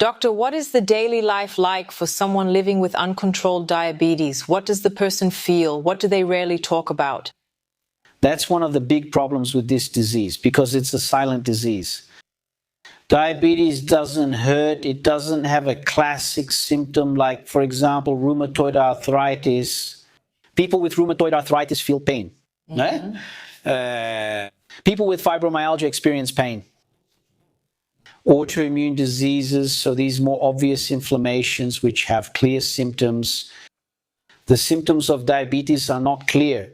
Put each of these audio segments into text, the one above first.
Doctor, what is the daily life like for someone living with uncontrolled diabetes? What does the person feel? What do they rarely talk about? That's one of the big problems with this disease, because it's a silent disease. Diabetes doesn't hurt. It doesn't have a classic symptom like, for example, rheumatoid arthritis. People with rheumatoid arthritis feel pain. People with fibromyalgia experience pain. Autoimmune diseases, so these more obvious inflammations which have clear symptoms. The symptoms of diabetes are not clear,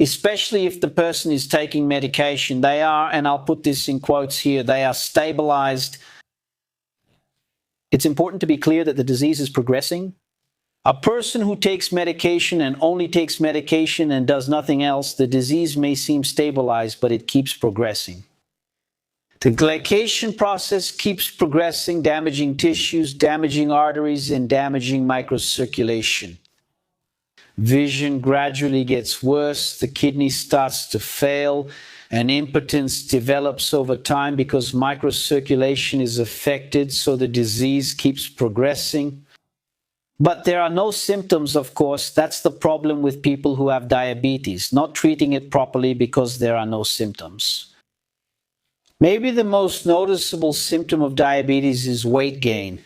especially if the person is taking medication. They are, and I'll put this in quotes here, they are stabilized. It's important to be clear that the disease is progressing. A person who takes medication and only takes medication and does nothing else, the disease may seem stabilized, but it keeps progressing. The glycation process keeps progressing, damaging tissues, damaging arteries, and damaging microcirculation. Vision gradually gets worse, the kidney starts to fail, and impotence develops over time because microcirculation is affected, so the disease keeps progressing. But there are no symptoms, of course. That's the problem with people who have diabetes, not treating it properly because there are no symptoms. Maybe the most noticeable symptom of diabetes is weight gain.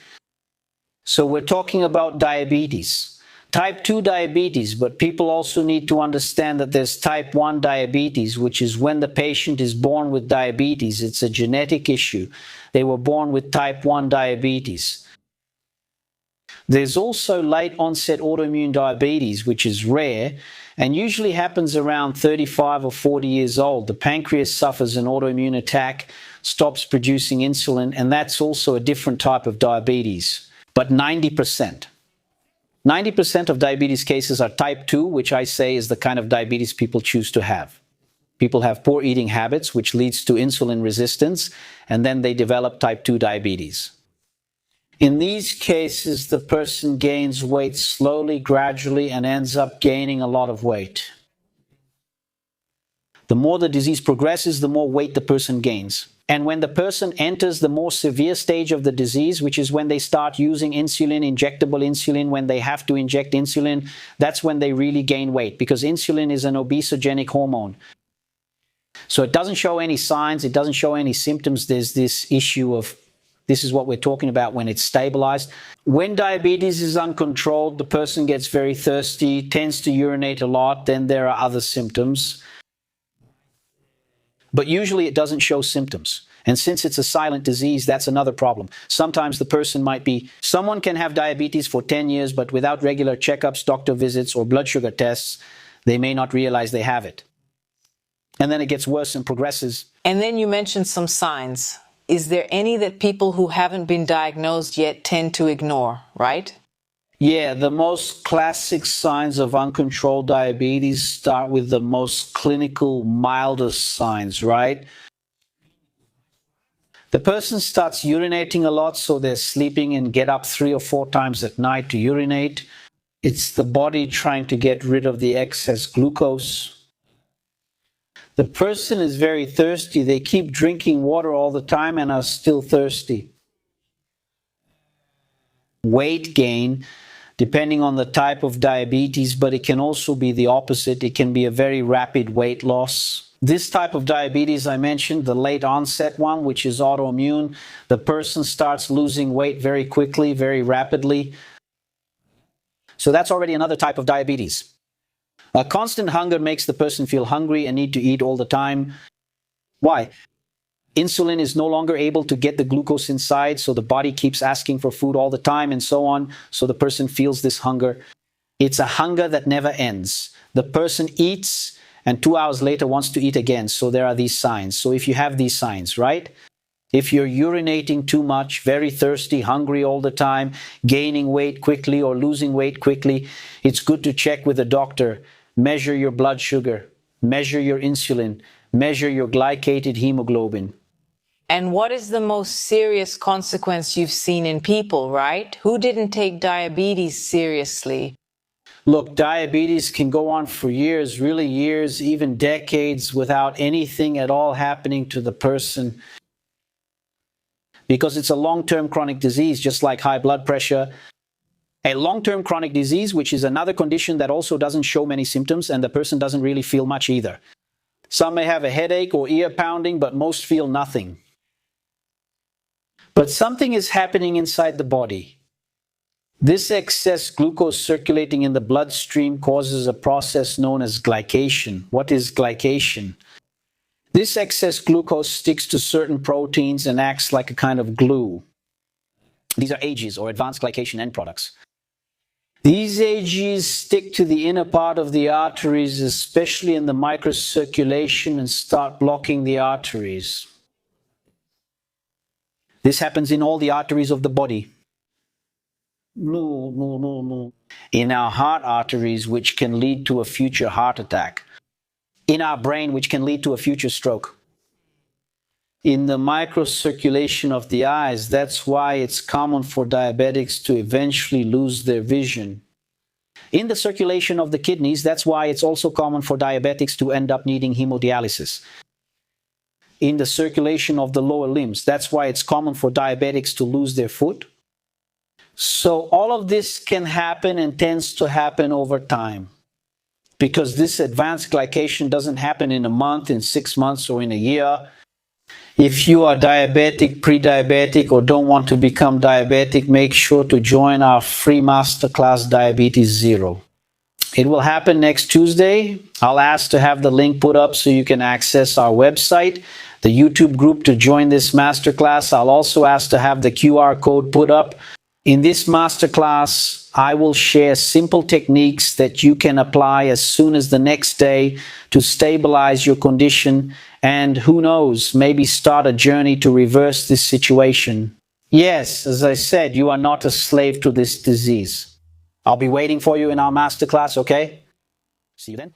So we're talking about diabetes. Type 2 diabetes, but people also need to understand that there's type 1 diabetes, which is when the patient is born with diabetes. It's a genetic issue. They were born with type 1 diabetes. There's also late onset autoimmune diabetes, which is rare and usually happens around 35 or 40 years old. The pancreas suffers an autoimmune attack, stops producing insulin, and that's also a different type of diabetes. But 90% of diabetes cases are type 2, which I say is the kind of diabetes people choose to have. People have poor eating habits, which leads to insulin resistance, and then they develop type 2 diabetes. In these cases, the person gains weight slowly, gradually, and ends up gaining a lot of weight. The more the disease progresses, the more weight the person gains. And when the person enters the more severe stage of the disease, which is when they start using insulin, injectable insulin, when they have to inject insulin, that's when they really gain weight, because insulin is an obesogenic hormone. So it doesn't show any signs, it doesn't show any symptoms. There's this issue of, this is what we're talking about when it's stabilized. When diabetes is uncontrolled, the person gets very thirsty, tends to urinate a lot, then there are other symptoms. But usually it doesn't show symptoms. And since it's a silent disease, that's another problem. Sometimes the person might be, someone can have diabetes for 10 years, but without regular checkups, doctor visits, or blood sugar tests, they may not realize they have it. And then it gets worse and progresses. And then you mentioned some signs. Is there any that people who haven't been diagnosed yet tend to ignore, right? Yeah, the most classic signs of uncontrolled diabetes start with the most clinical, mildest signs, right? The person starts urinating a lot, so they're sleeping and get up 3 or 4 times at night to urinate. It's the body trying to get rid of the excess glucose. The person is very thirsty. They keep drinking water all the time and are still thirsty. Weight gain, depending on the type of diabetes, but it can also be the opposite. It can be a very rapid weight loss. This type of diabetes I mentioned, the late onset one, which is autoimmune, the person starts losing weight very quickly, very rapidly. So that's already another type of diabetes. A constant hunger makes the person feel hungry and need to eat all the time. Why? Insulin is no longer able to get the glucose inside, so the body keeps asking for food all the time and so on, so the person feels this hunger. It's a hunger that never ends. The person eats and 2 hours later wants to eat again, so there are these signs. So if you have these signs, right? If you're urinating too much, very thirsty, hungry all the time, gaining weight quickly or losing weight quickly, it's good to check with a doctor. Measure your blood sugar, measure your insulin, measure your glycated hemoglobin. And what is the most serious consequence you've seen in people, right? Who didn't take diabetes seriously? Look, diabetes can go on for years, really years, even decades, without anything at all happening to the person. because it's a long-term chronic disease, just like high blood pressure. A long-term chronic disease, which is another condition that also doesn't show many symptoms, and the person doesn't really feel much either. Some may have a headache or ear pounding, but most feel nothing. But something is happening inside the body. This excess glucose circulating in the bloodstream causes a process known as glycation. What is glycation? This excess glucose sticks to certain proteins and acts like a kind of glue. These are AGs, or advanced glycation end products. These AGs stick to the inner part of the arteries, especially in the microcirculation, and start blocking the arteries. This happens in all the arteries of the body. No. In our heart arteries, which can lead to a future heart attack. In our brain, which can lead to a future stroke. In the microcirculation of the eyes, that's why it's common for diabetics to eventually lose their vision. In the circulation of the kidneys, that's why it's also common for diabetics to end up needing hemodialysis. In the circulation of the lower limbs, that's why it's common for diabetics to lose their foot. So all of this can happen and tends to happen over time, because this advanced glycation doesn't happen in a month, in 6 months, or in a year. If you are diabetic, pre-diabetic, or don't want to become diabetic, make sure to join our free masterclass Diabetes Zero. It will happen next Tuesday. I'll ask to have the link put up so you can access our website, the YouTube group to join this masterclass. I'll also ask to have the QR code put up. In this masterclass, I will share simple techniques that you can apply as soon as the next day to stabilize your condition and, who knows, maybe start a journey to reverse this situation. Yes, as I said, you are not a slave to this disease. I'll be waiting for you in our masterclass, okay? See you then.